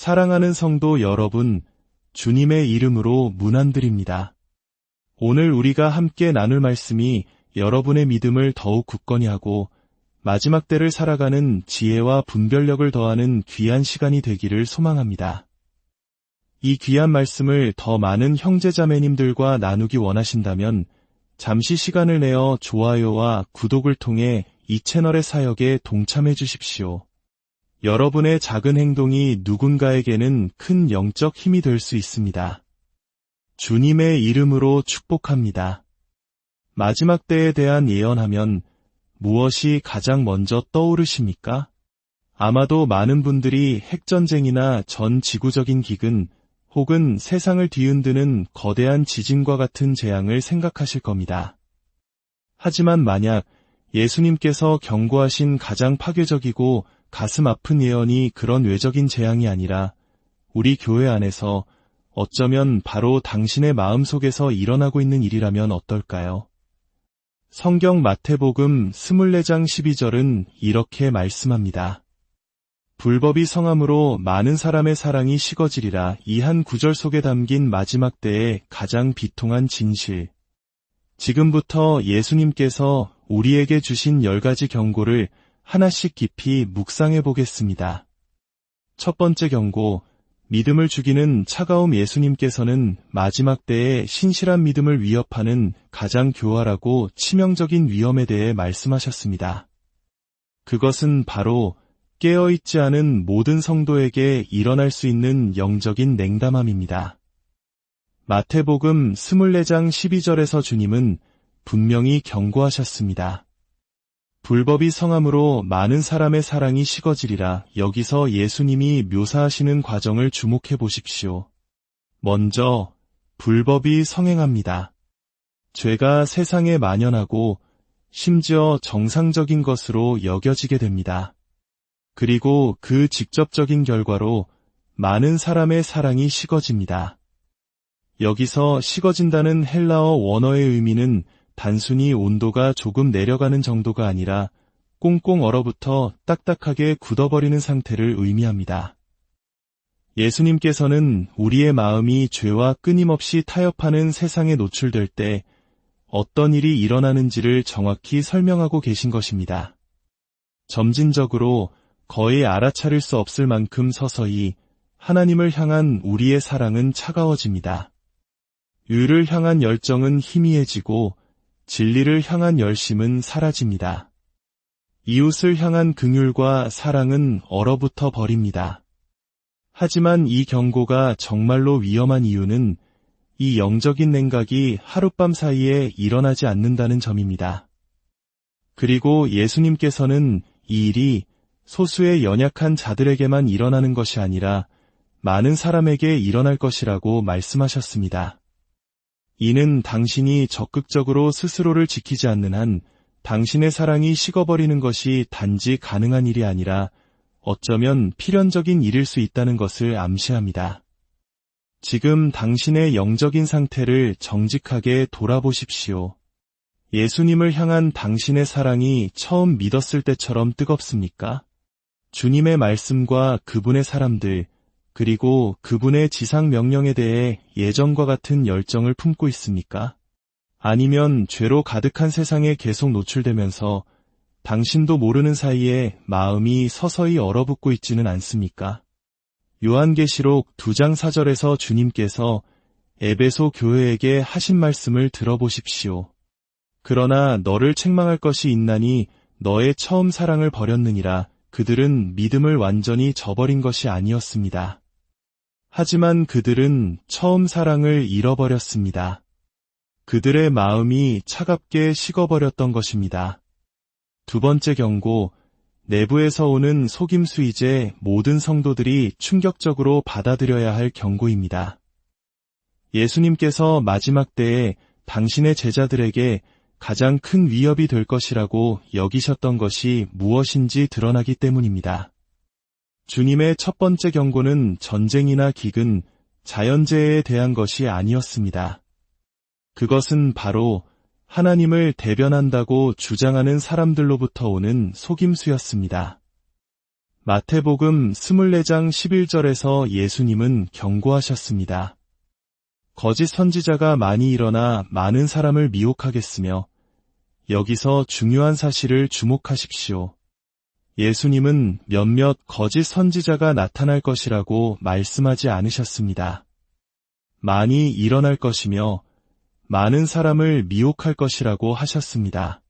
사랑하는 성도 여러분, 주님의 이름으로 문안드립니다. 오늘 우리가 함께 나눌 말씀이 여러분의 믿음을 더욱 굳건히 하고 마지막 때를 살아가는 지혜와 분별력을 더하는 귀한 시간이 되기를 소망합니다. 이 귀한 말씀을 더 많은 형제자매님들과 나누기 원하신다면 잠시 시간을 내어 좋아요와 구독을 통해 이 채널의 사역에 동참해 주십시오. 여러분의 작은 행동이 누군가에게는 큰 영적 힘이 될 수 있습니다. 주님의 이름으로 축복합니다. 마지막 때에 대한 예언하면 무엇이 가장 먼저 떠오르십니까? 아마도 많은 분들이 핵전쟁이나 전 지구적인 기근 혹은 세상을 뒤흔드는 거대한 지진과 같은 재앙을 생각하실 겁니다. 하지만 만약 예수님께서 경고하신 가장 파괴적이고 가슴 아픈 예언이 그런 외적인 재앙이 아니라 우리 교회 안에서 어쩌면 바로 당신의 마음속에서 일어나고 있는 일이라면 어떨까요? 성경 마태복음 24장 12절은 이렇게 말씀합니다. 불법이 성함으로 많은 사람의 사랑이 식어지리라. 이 한 구절 속에 담긴 마지막 때의 가장 비통한 진실. 지금부터 예수님께서 우리에게 주신 10가지 경고를 하나씩 깊이 묵상해 보겠습니다. 첫 번째 경고, 믿음을 죽이는 차가움. 예수님께서는 마지막 때에 신실한 믿음을 위협하는 가장 교활하고 치명적인 위험에 대해 말씀하셨습니다. 그것은 바로 깨어있지 않은 모든 성도에게 일어날 수 있는 영적인 냉담함입니다. 마태복음 24장 12절에서 주님은 분명히 경고하셨습니다. 불법이 성함으로 많은 사람의 사랑이 식어지리라. 여기서 예수님이 묘사하시는 과정을 주목해 보십시오. 먼저 불법이 성행합니다. 죄가 세상에 만연하고 심지어 정상적인 것으로 여겨지게 됩니다. 그리고 그 직접적인 결과로 많은 사람의 사랑이 식어집니다. 여기서 식어진다는 헬라어 원어의 의미는 단순히 온도가 조금 내려가는 정도가 아니라 꽁꽁 얼어붙어 딱딱하게 굳어버리는 상태를 의미합니다. 예수님께서는 우리의 마음이 죄와 끊임없이 타협하는 세상에 노출될 때 어떤 일이 일어나는지를 정확히 설명하고 계신 것입니다. 점진적으로 거의 알아차릴 수 없을 만큼 서서히 하나님을 향한 우리의 사랑은 차가워집니다. 의를 향한 열정은 희미해지고 진리를 향한 열심은 사라집니다. 이웃을 향한 긍휼과 사랑은 얼어붙어 버립니다. 하지만 이 경고가 정말로 위험한 이유는 이 영적인 냉각이 하룻밤 사이에 일어나지 않는다는 점입니다. 그리고 예수님께서는 이 일이 소수의 연약한 자들에게만 일어나는 것이 아니라 많은 사람에게 일어날 것이라고 말씀하셨습니다. 이는 당신이 적극적으로 스스로를 지키지 않는 한 당신의 사랑이 식어버리는 것이 단지 가능한 일이 아니라 어쩌면 필연적인 일일 수 있다는 것을 암시합니다. 지금 당신의 영적인 상태를 정직하게 돌아보십시오. 예수님을 향한 당신의 사랑이 처음 믿었을 때처럼 뜨겁습니까? 주님의 말씀과 그분의 사람들, 그리고 그분의 지상 명령에 대해 예전과 같은 열정을 품고 있습니까? 아니면 죄로 가득한 세상에 계속 노출되면서 당신도 모르는 사이에 마음이 서서히 얼어붙고 있지는 않습니까? 요한계시록 2장 4절에서 주님께서 에베소 교회에게 하신 말씀을 들어보십시오. 그러나 너를 책망할 것이 있나니 너의 처음 사랑을 버렸느니라. 그들은 믿음을 완전히 저버린 것이 아니었습니다. 하지만 그들은 처음 사랑을 잃어버렸습니다. 그들의 마음이 차갑게 식어버렸던 것입니다. 두 번째 경고, 내부에서 오는 속임수이제 모든 성도들이 충격적으로 받아들여야 할 경고입니다. 예수님께서 마지막 때에 당신의 제자들에게 가장 큰 위협이 될 것이라고 여기셨던 것이 무엇인지 드러나기 때문입니다. 주님의 첫 번째 경고는 전쟁이나 기근, 자연재해에 대한 것이 아니었습니다. 그것은 바로 하나님을 대변한다고 주장하는 사람들로부터 오는 속임수였습니다. 마태복음 24장 11절에서 예수님은 경고하셨습니다. 거짓 선지자가 많이 일어나 많은 사람을 미혹하겠으며 여기서 중요한 사실을 주목하십시오. 예수님은 몇몇 거짓 선지자가 나타날 것이라고 말씀하지 않으셨습니다. 많이 일어날 것이며 많은 사람을 미혹할 것이라고 하셨습니다.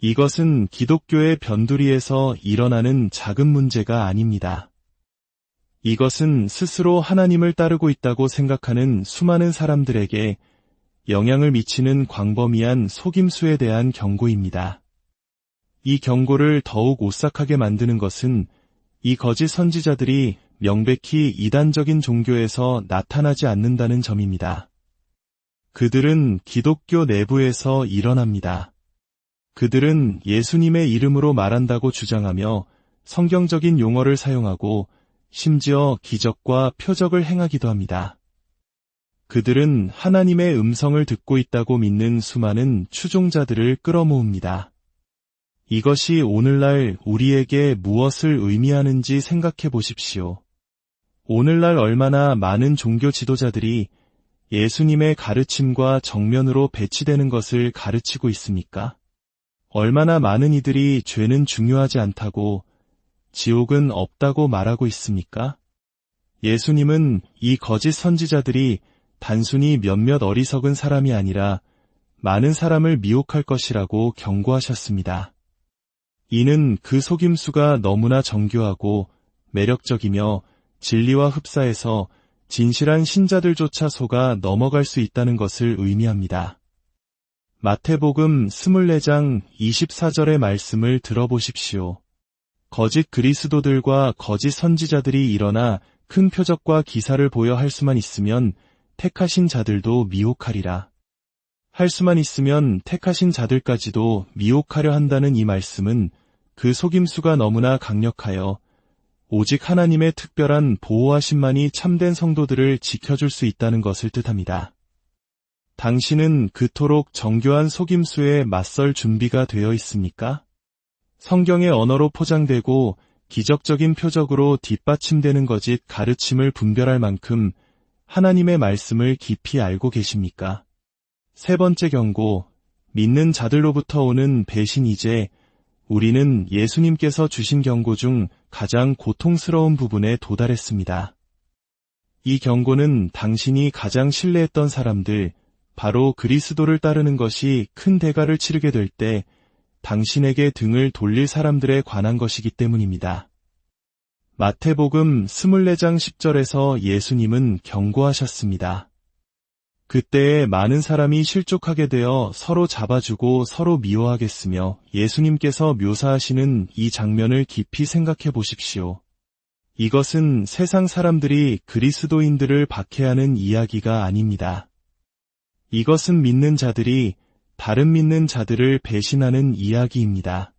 이것은 기독교의 변두리에서 일어나는 작은 문제가 아닙니다. 이것은 스스로 하나님을 따르고 있다고 생각하는 수많은 사람들에게 영향을 미치는 광범위한 속임수에 대한 경고입니다. 이 경고를 더욱 오싹하게 만드는 것은 이 거짓 선지자들이 명백히 이단적인 종교에서 나타나지 않는다는 점입니다. 그들은 기독교 내부에서 일어납니다. 그들은 예수님의 이름으로 말한다고 주장하며 성경적인 용어를 사용하고 심지어 기적과 표적을 행하기도 합니다. 그들은 하나님의 음성을 듣고 있다고 믿는 수많은 추종자들을 끌어모읍니다. 이것이 오늘날 우리에게 무엇을 의미하는지 생각해 보십시오. 오늘날 얼마나 많은 종교 지도자들이 예수님의 가르침과 정면으로 배치되는 것을 가르치고 있습니까? 얼마나 많은 이들이 죄는 중요하지 않다고, 지옥은 없다고 말하고 있습니까? 예수님은 이 거짓 선지자들이 단순히 몇몇 어리석은 사람이 아니라 많은 사람을 미혹할 것이라고 경고하셨습니다. 이는 그 속임수가 너무나 정교하고 매력적이며 진리와 흡사해서 진실한 신자들조차 속아 넘어갈 수 있다는 것을 의미합니다. 마태복음 24장 24절의 말씀을 들어보십시오. 거짓 그리스도들과 거짓 선지자들이 일어나 큰 표적과 기사를 보여 할 수만 있으면 택하신 자들도 미혹하리라. 할 수만 있으면 택하신 자들까지도 미혹하려 한다는 이 말씀은 그 속임수가 너무나 강력하여 오직 하나님의 특별한 보호하심만이 참된 성도들을 지켜줄 수 있다는 것을 뜻합니다. 당신은 그토록 정교한 속임수에 맞설 준비가 되어 있습니까? 성경의 언어로 포장되고 기적적인 표적으로 뒷받침되는 거짓 가르침을 분별할 만큼 하나님의 말씀을 깊이 알고 계십니까? 세 번째 경고, 믿는 자들로부터 오는 배신이제 우리는 예수님께서 주신 경고 중 가장 고통스러운 부분에 도달했습니다. 이 경고는 당신이 가장 신뢰했던 사람들, 바로 그리스도를 따르는 것이 큰 대가를 치르게 될 때 당신에게 등을 돌릴 사람들에 관한 것이기 때문입니다. 마태복음 24장 10절에서 예수님은 경고하셨습니다. 그때에 많은 사람이 실족하게 되어 서로 잡아주고 서로 미워하겠으며 예수님께서 묘사하시는 이 장면을 깊이 생각해 보십시오. 이것은 세상 사람들이 그리스도인들을 박해하는 이야기가 아닙니다. 이것은 믿는 자들이 다른 믿는 자들을 배신하는 이야기입니다.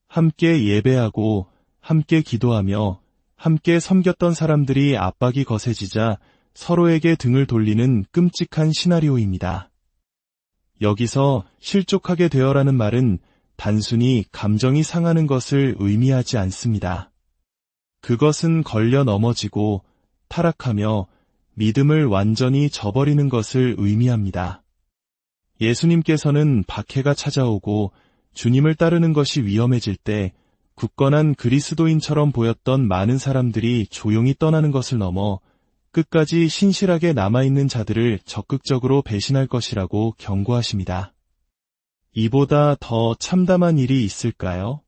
함께 예배하고 함께 기도하며 함께 섬겼던 사람들이 압박이 거세지자 서로에게 등을 돌리는 끔찍한 시나리오입니다. 여기서 실족하게 되어라는 말은 단순히 감정이 상하는 것을 의미하지 않습니다. 그것은 걸려 넘어지고 타락하며 믿음을 완전히 저버리는 것을 의미합니다. 예수님께서는 박해가 찾아오고 주님을 따르는 것이 위험해질 때 굳건한 그리스도인처럼 보였던 많은 사람들이 조용히 떠나는 것을 넘어 끝까지 신실하게 남아있는 자들을 적극적으로 배신할 것이라고 경고하십니다. 이보다 더 참담한 일이 있을까요?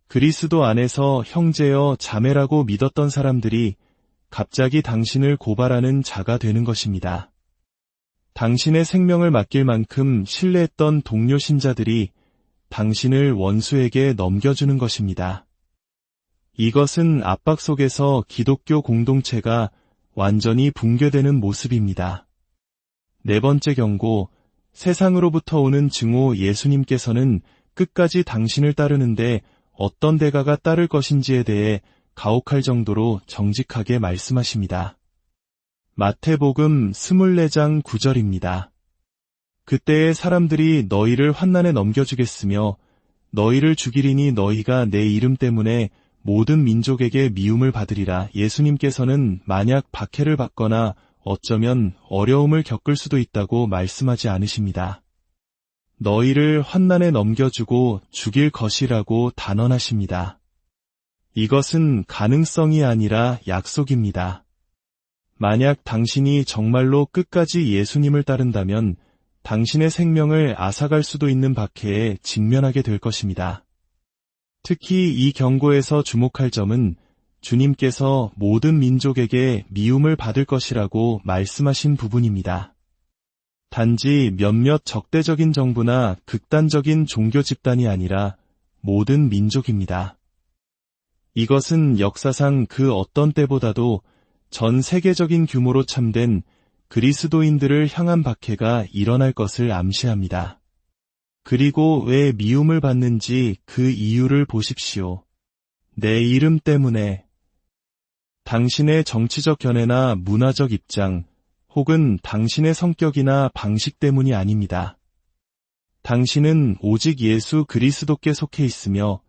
그리스도 안에서 형제여 자매라고 믿었던 사람들이 갑자기 당신을 고발하는 자가 되는 것입니다. 당신의 생명을 맡길 만큼 신뢰했던 동료 신자들이 당신을 원수에게 넘겨주는 것입니다. 이것은 압박 속에서 기독교 공동체가 완전히 붕괴되는 모습입니다. 네 번째 경고, 세상으로부터 오는 증오. 예수님께서는 끝까지 당신을 따르는데 어떤 대가가 따를 것인지에 대해 가혹할 정도로 정직하게 말씀하십니다. 마태복음 24장 9절입니다. 그때의 사람들이 너희를 환난에 넘겨주겠으며 너희를 죽이리니 너희가 내 이름 때문에 모든 민족에게 미움을 받으리라. 예수님께서는 만약 박해를 받거나 어쩌면 어려움을 겪을 수도 있다고 말씀하지 않으십니다. 너희를 환난에 넘겨주고 죽일 것이라고 단언하십니다. 이것은 가능성이 아니라 약속입니다. 만약 당신이 정말로 끝까지 예수님을 따른다면 당신의 생명을 앗아갈 수도 있는 박해에 직면하게 될 것입니다. 특히 이 경고에서 주목할 점은 주님께서 모든 민족에게 미움을 받을 것이라고 말씀하신 부분입니다. 단지 몇몇 적대적인 정부나 극단적인 종교 집단이 아니라 모든 민족입니다. 이것은 역사상 그 어떤 때보다도 전 세계적인 규모로 참된 그리스도인들을 향한 박해가 일어날 것을 암시합니다. 그리고 왜 미움을 받는지 그 이유를 보십시오. 내 이름 때문에. 당신의 정치적 견해나 문화적 입장, 혹은 당신의 성격이나 방식 때문이 아닙니다. 당신은 오직 예수 그리스도께 속해 있으며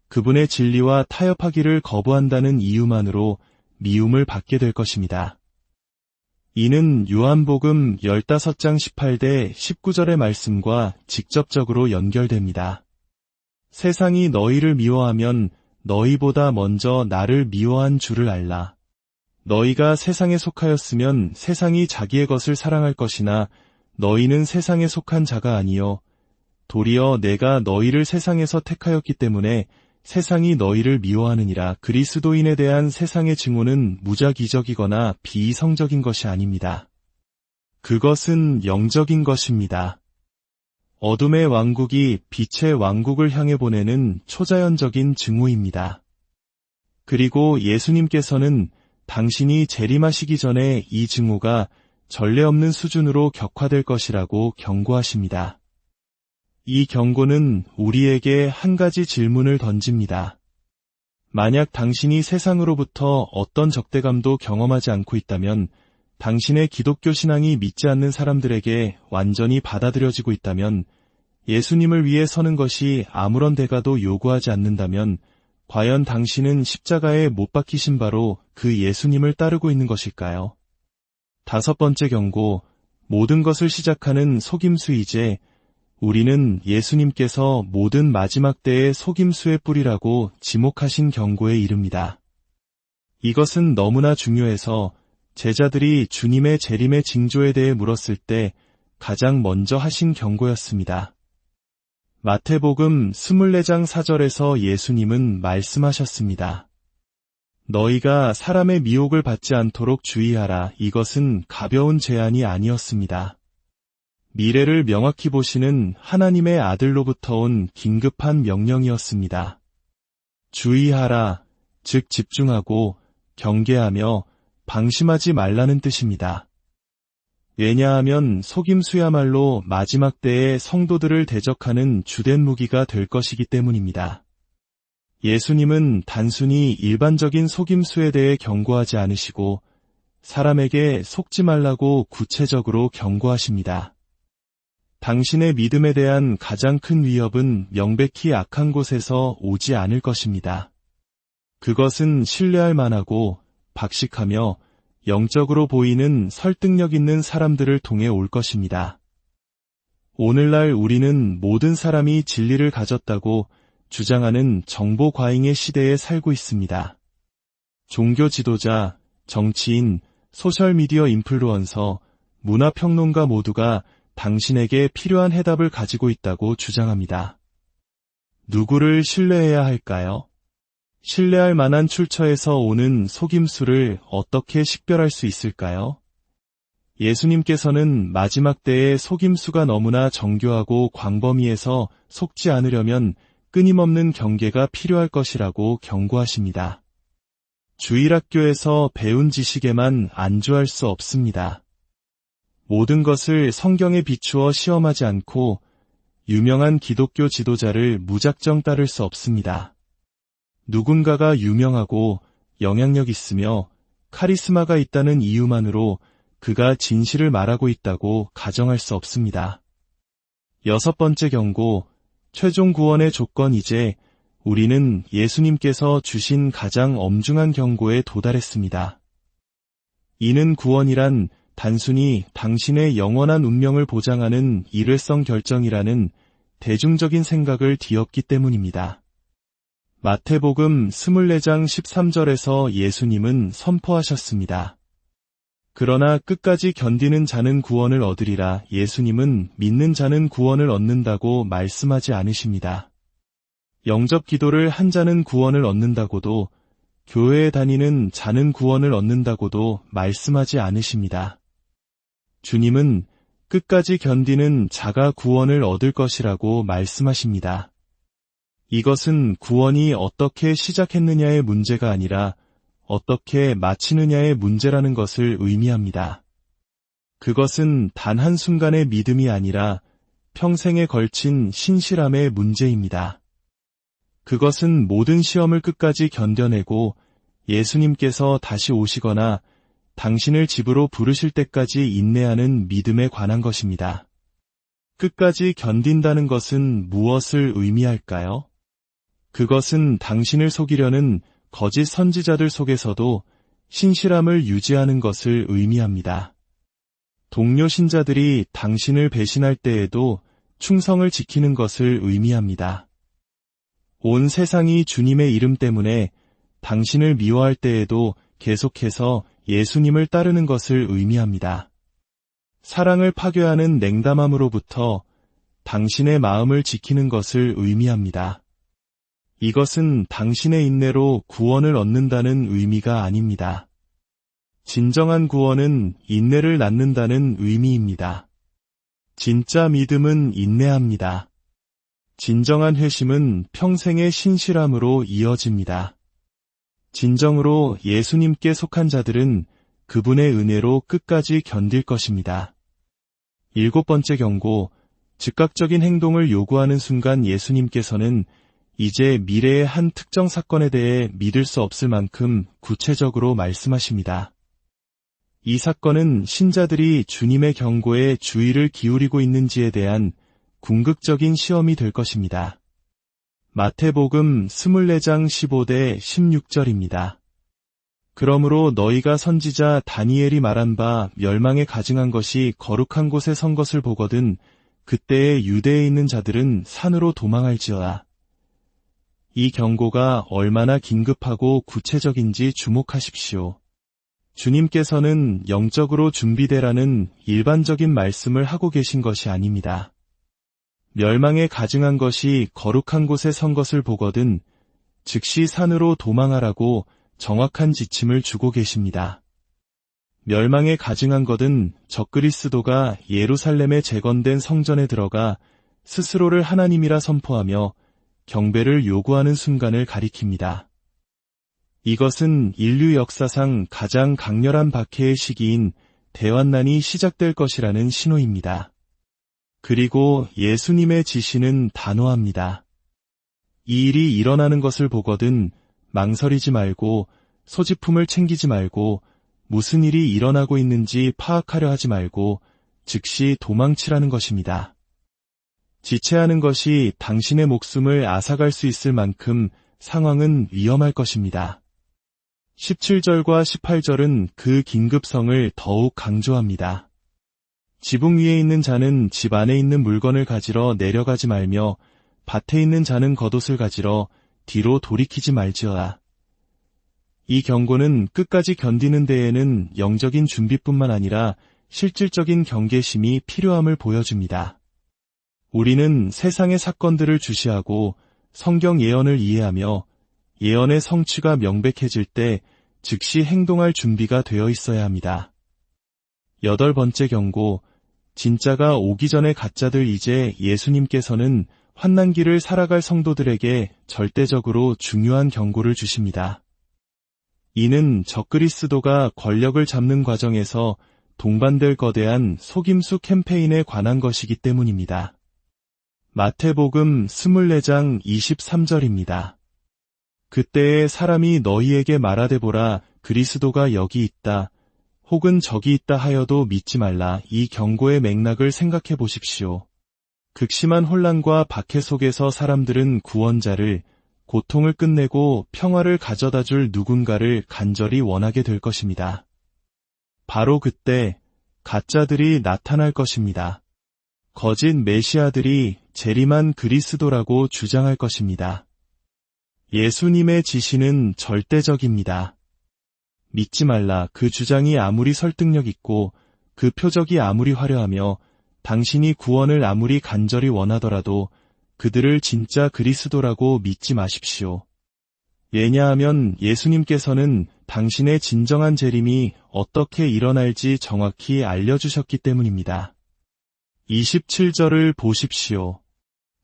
그분의 진리와 타협하기를 거부한다는 이유만으로 미움을 받게 될 것입니다. 이는 요한복음 15장 18대 19절의 말씀과 직접적으로 연결됩니다. 세상이 너희를 미워하면 너희보다 먼저 나를 미워한 줄을 알라. 너희가 세상에 속하였으면 세상이 자기의 것을 사랑할 것이나 너희는 세상에 속한 자가 아니요 도리어 내가 너희를 세상에서 택하였기 때문에 세상이 너희를 미워하느니라. 그리스도인에 대한 세상의 증오는 무작위적이거나 비이성적인 것이 아닙니다. 그것은 영적인 것입니다. 어둠의 왕국이 빛의 왕국을 향해 보내는 초자연적인 증오입니다. 그리고 예수님께서는 당신이 재림하시기 전에 이 증오가 전례 없는 수준으로 격화될 것이라고 경고하십니다. 이 경고는 우리에게 한 가지 질문을 던집니다. 만약 당신이 세상으로부터 어떤 적대감도 경험하지 않고 있다면, 당신의 기독교 신앙이 믿지 않는 사람들에게 완전히 받아들여지고 있다면, 예수님을 위해 서는 것이 아무런 대가도 요구하지 않는다면, 과연 당신은 십자가에 못 박히신 바로 그 예수님을 따르고 있는 것일까요? 5번째 경고, 모든 것을 시작하는 속임수이제 우리는 예수님께서 모든 마지막 때의 속임수의 뿌리라고 지목하신 경고에 이릅니다. 이것은 너무나 중요해서 제자들이 주님의 재림의 징조에 대해 물었을 때 가장 먼저 하신 경고였습니다. 마태복음 24장 4절에서 예수님은 말씀하셨습니다. 너희가 사람의 미혹을 받지 않도록 주의하라. 이것은 가벼운 제안이 아니었습니다. 미래를 명확히 보시는 하나님의 아들로부터 온 긴급한 명령이었습니다. 주의하라, 즉 집중하고 경계하며 방심하지 말라는 뜻입니다. 왜냐하면 속임수야말로 마지막 때의 성도들을 대적하는 주된 무기가 될 것이기 때문입니다. 예수님은 단순히 일반적인 속임수에 대해 경고하지 않으시고 사람에게 속지 말라고 구체적으로 경고하십니다. 당신의 믿음에 대한 가장 큰 위협은 명백히 악한 곳에서 오지 않을 것입니다. 그것은 신뢰할 만하고 박식하며 영적으로 보이는 설득력 있는 사람들을 통해 올 것입니다. 오늘날 우리는 모든 사람이 진리를 가졌다고 주장하는 정보 과잉의 시대에 살고 있습니다. 종교 지도자, 정치인, 소셜미디어 인플루언서, 문화평론가 모두가 당신에게 필요한 해답을 가지고 있다고 주장합니다. 누구를 신뢰해야 할까요? 신뢰할 만한 출처에서 오는 속임수를 어떻게 식별할 수 있을까요? 예수님께서는 마지막 때의 속임수가 너무나 정교하고 광범위해서 속지 않으려면 끊임없는 경계가 필요할 것이라고 경고하십니다. 주일학교에서 배운 지식에만 안주할 수 없습니다. 모든 것을 성경에 비추어 시험하지 않고 유명한 기독교 지도자를 무작정 따를 수 없습니다. 누군가가 유명하고 영향력 있으며 카리스마가 있다는 이유만으로 그가 진실을 말하고 있다고 가정할 수 없습니다. 6번째 경고, 최종 구원의 조건이제 우리는 예수님께서 주신 가장 엄중한 경고에 도달했습니다. 이는 구원이란 단순히 당신의 영원한 운명을 보장하는 일회성 결정이라는 대중적인 생각을 뒤엎기 때문입니다. 마태복음 24장 13절에서 예수님은 선포하셨습니다. 그러나 끝까지 견디는 자는 구원을 얻으리라. 예수님은 믿는 자는 구원을 얻는다고 말씀하지 않으십니다. 영접 기도를 한 자는 구원을 얻는다고도, 교회에 다니는 자는 구원을 얻는다고도 말씀하지 않으십니다. 주님은 끝까지 견디는 자가 구원을 얻을 것이라고 말씀하십니다. 이것은 구원이 어떻게 시작했느냐의 문제가 아니라 어떻게 마치느냐의 문제라는 것을 의미합니다. 그것은 단 한순간의 믿음이 아니라 평생에 걸친 신실함의 문제입니다. 그것은 모든 시험을 끝까지 견뎌내고 예수님께서 다시 오시거나 당신을 집으로 부르실 때까지 인내하는 믿음에 관한 것입니다. 끝까지 견딘다는 것은 무엇을 의미할까요? 그것은 당신을 속이려는 거짓 선지자들 속에서도 신실함을 유지하는 것을 의미합니다. 동료 신자들이 당신을 배신할 때에도 충성을 지키는 것을 의미합니다. 온 세상이 주님의 이름 때문에 당신을 미워할 때에도 계속해서 예수님을 따르는 것을 의미합니다. 사랑을 파괴하는 냉담함으로부터 당신의 마음을 지키는 것을 의미합니다. 이것은 당신의 인내로 구원을 얻는다는 의미가 아닙니다. 진정한 구원은 인내를 낳는다는 의미입니다. 진짜 믿음은 인내합니다. 진정한 회심은 평생의 신실함으로 이어집니다. 진정으로 예수님께 속한 자들은 그분의 은혜로 끝까지 견딜 것입니다. 7번째 경고, 즉각적인 행동을 요구하는 순간 예수님께서는 이제 미래의 한 특정 사건에 대해 믿을 수 없을 만큼 구체적으로 말씀하십니다. 이 사건은 신자들이 주님의 경고에 주의를 기울이고 있는지에 대한 궁극적인 시험이 될 것입니다. 마태복음 24장 15대 16절입니다. 그러므로 너희가 선지자 다니엘이 말한 바 멸망에 가증한 것이 거룩한 곳에 선 것을 보거든 그때에 유대에 있는 자들은 산으로 도망할지어다. 이 경고가 얼마나 긴급하고 구체적인지 주목하십시오. 주님께서는 영적으로 준비되라는 일반적인 말씀을 하고 계신 것이 아닙니다. 멸망에 가증한 것이 거룩한 곳에 선 것을 보거든 즉시 산으로 도망하라고 정확한 지침을 주고 계십니다. 멸망에 가증한 것은 적그리스도가 예루살렘에 재건된 성전에 들어가 스스로를 하나님이라 선포하며 경배를 요구하는 순간을 가리킵니다. 이것은 인류 역사상 가장 강렬한 박해의 시기인 대환난이 시작될 것이라는 신호입니다. 그리고 예수님의 지시는 단호합니다. 이 일이 일어나는 것을 보거든 망설이지 말고 소지품을 챙기지 말고 무슨 일이 일어나고 있는지 파악하려 하지 말고 즉시 도망치라는 것입니다. 지체하는 것이 당신의 목숨을 앗아갈 수 있을 만큼 상황은 위험할 것입니다. 17절과 18절은 그 긴급성을 더욱 강조합니다. 지붕 위에 있는 자는 집 안에 있는 물건을 가지러 내려가지 말며 밭에 있는 자는 겉옷을 가지러 뒤로 돌이키지 말지어다. 이 경고는 끝까지 견디는 데에는 영적인 준비뿐만 아니라 실질적인 경계심이 필요함을 보여줍니다. 우리는 세상의 사건들을 주시하고 성경 예언을 이해하며 예언의 성취가 명백해질 때 즉시 행동할 준비가 되어 있어야 합니다. 8번째 경고, 진짜가 오기 전에 가짜들. 이제 예수님께서는 환난기를 살아갈 성도들에게 절대적으로 중요한 경고를 주십니다. 이는 적그리스도가 권력을 잡는 과정에서 동반될 거대한 속임수 캠페인에 관한 것이기 때문입니다. 마태복음 24장 23절입니다. 그때에 사람이 너희에게 말하되 보라, 그리스도가 여기 있다, 혹은 저기 있다 하여도 믿지 말라. 이 경고의 맥락을 생각해 보십시오. 극심한 혼란과 박해 속에서 사람들은 구원자를, 고통을 끝내고 평화를 가져다 줄 누군가를 간절히 원하게 될 것입니다. 바로 그때 가짜들이 나타날 것입니다. 거짓 메시아들이 재림한 그리스도라고 주장할 것입니다. 예수님의 지시는 절대적입니다. 믿지 말라. 그 주장이 아무리 설득력 있고 그 표적이 아무리 화려하며 당신이 구원을 아무리 간절히 원하더라도 그들을 진짜 그리스도라고 믿지 마십시오. 왜냐하면 예수님께서는 당신의 진정한 재림이 어떻게 일어날지 정확히 알려주셨기 때문입니다. 27절을 보십시오.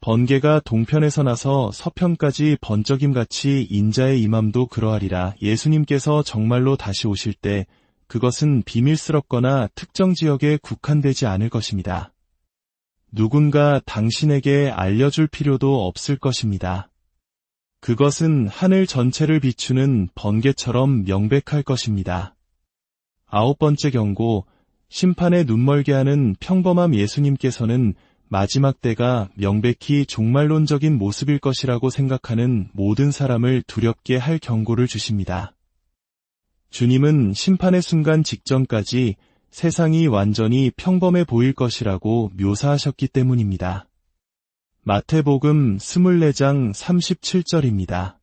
번개가 동편에서 나서 서편까지 번쩍임같이 인자의 임함도 그러하리라. 예수님께서 정말로 다시 오실 때 그것은 비밀스럽거나 특정 지역에 국한되지 않을 것입니다. 누군가 당신에게 알려줄 필요도 없을 것입니다. 그것은 하늘 전체를 비추는 번개처럼 명백할 것입니다. 9번째 경고, 심판에 눈멀게 하는 평범함. 예수님께서는 마지막 때가 명백히 종말론적인 모습일 것이라고 생각하는 모든 사람을 두렵게 할 경고를 주십니다. 주님은 심판의 순간 직전까지 세상이 완전히 평범해 보일 것이라고 묘사하셨기 때문입니다. 마태복음 24장 37절입니다.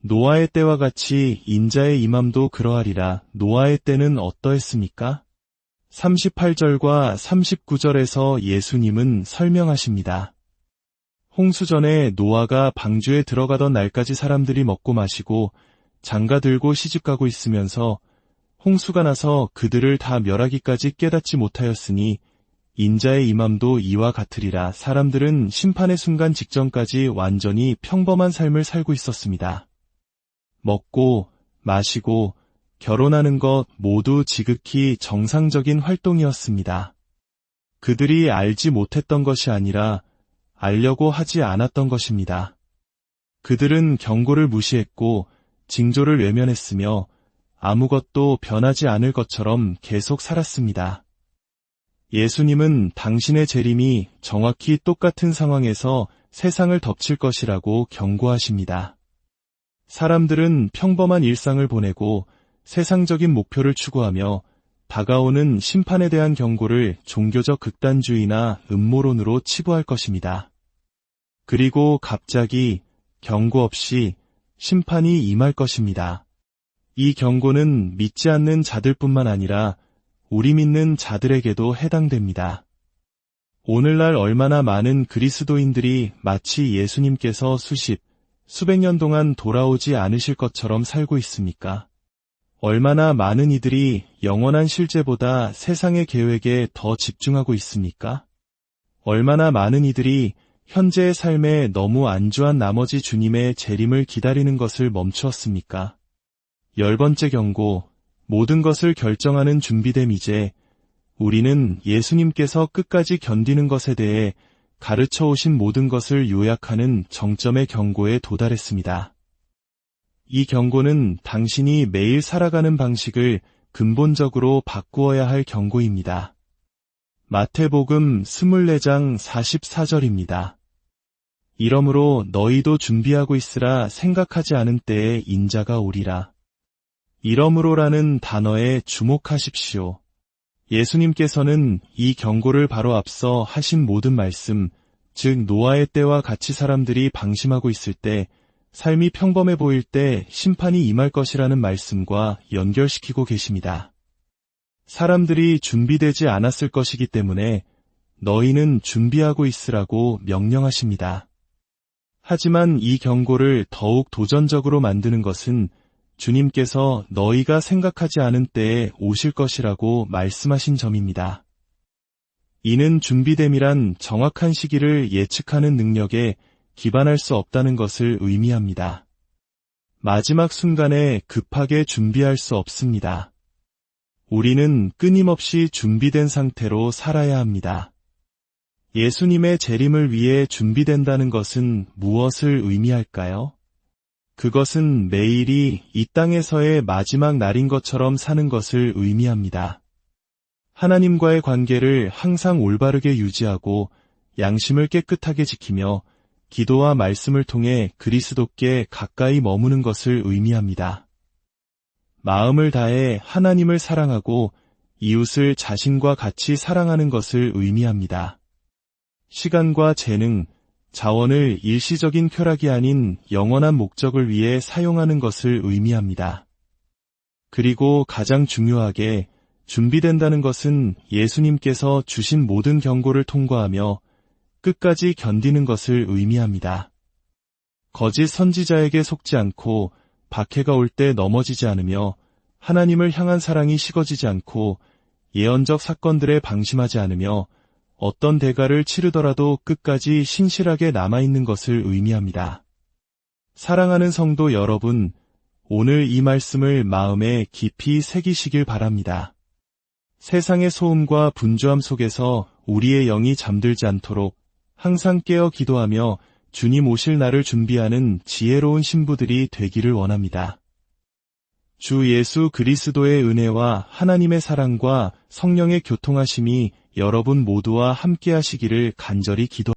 노아의 때와 같이 인자의 임함도 그러하리라. 노아의 때는 어떠했습니까? 38절과 39절에서 예수님은 설명하십니다. 홍수전에 노아가 방주에 들어가던 날까지 사람들이 먹고 마시고 장가 들고 시집가고 있으면서 홍수가 나서 그들을 다 멸하기까지 깨닫지 못하였으니 인자의 임함도 이와 같으리라. 사람들은 심판의 순간 직전까지 완전히 평범한 삶을 살고 있었습니다. 먹고 마시고 결혼하는 것 모두 지극히 정상적인 활동이었습니다. 그들이 알지 못했던 것이 아니라 알려고 하지 않았던 것입니다. 그들은 경고를 무시했고 징조를 외면했으며 아무것도 변하지 않을 것처럼 계속 살았습니다. 예수님은 당신의 재림이 정확히 똑같은 상황에서 세상을 덮칠 것이라고 경고하십니다. 사람들은 평범한 일상을 보내고 세상적인 목표를 추구하며 다가오는 심판에 대한 경고를 종교적 극단주의나 음모론으로 치부할 것입니다. 그리고 갑자기 경고 없이 심판이 임할 것입니다. 이 경고는 믿지 않는 자들뿐만 아니라 우리 믿는 자들에게도 해당됩니다. 오늘날 얼마나 많은 그리스도인들이 마치 예수님께서 수백 년 동안 돌아오지 않으실 것처럼 살고 있습니까? 얼마나 많은 이들이 영원한 실제보다 세상의 계획에 더 집중하고 있습니까? 얼마나 많은 이들이 현재의 삶에 너무 안주한 나머지 주님의 재림을 기다리는 것을 멈추었습니까? 10번째 경고, 모든 것을 결정하는 준비됨. 이제 우리는 예수님께서 끝까지 견디는 것에 대해 가르쳐 오신 모든 것을 요약하는 정점의 경고에 도달했습니다. 이 경고는 당신이 매일 살아가는 방식을 근본적으로 바꾸어야 할 경고입니다. 마태복음 24장 44절입니다. 이러므로 너희도 준비하고 있으라. 생각하지 않은 때에 인자가 오리라. 이러므로라는 단어에 주목하십시오. 예수님께서는 이 경고를 바로 앞서 하신 모든 말씀, 즉 노아의 때와 같이 사람들이 방심하고 있을 때, 삶이 평범해 보일 때 심판이 임할 것이라는 말씀과 연결시키고 계십니다. 사람들이 준비되지 않았을 것이기 때문에 너희는 준비하고 있으라고 명령하십니다. 하지만 이 경고를 더욱 도전적으로 만드는 것은 주님께서 너희가 생각하지 않은 때에 오실 것이라고 말씀하신 점입니다. 이는 준비됨이란 정확한 시기를 예측하는 능력에 기반할 수 없다는 것을 의미합니다. 마지막 순간에 급하게 준비할 수 없습니다. 우리는 끊임없이 준비된 상태로 살아야 합니다. 예수님의 재림을 위해 준비된다는 것은 무엇을 의미할까요? 그것은 매일이 이 땅에서의 마지막 날인 것처럼 사는 것을 의미합니다. 하나님과의 관계를 항상 올바르게 유지하고 양심을 깨끗하게 지키며 기도와 말씀을 통해 그리스도께 가까이 머무는 것을 의미합니다. 마음을 다해 하나님을 사랑하고 이웃을 자신과 같이 사랑하는 것을 의미합니다. 시간과 재능, 자원을 일시적인 쾌락이 아닌 영원한 목적을 위해 사용하는 것을 의미합니다. 그리고 가장 중요하게 준비된다는 것은 예수님께서 주신 모든 경고를 통과하며 끝까지 견디는 것을 의미합니다. 거짓 선지자에게 속지 않고 박해가 올 때 넘어지지 않으며 하나님을 향한 사랑이 식어지지 않고 예언적 사건들에 방심하지 않으며 어떤 대가를 치르더라도 끝까지 신실하게 남아있는 것을 의미합니다. 사랑하는 성도 여러분, 오늘 이 말씀을 마음에 깊이 새기시길 바랍니다. 세상의 소음과 분주함 속에서 우리의 영이 잠들지 않도록 항상 깨어 기도하며 주님 오실 날을 준비하는 지혜로운 신부들이 되기를 원합니다. 주 예수 그리스도의 은혜와 하나님의 사랑과 성령의 교통하심이 여러분 모두와 함께 하시기를 간절히 기도합니다.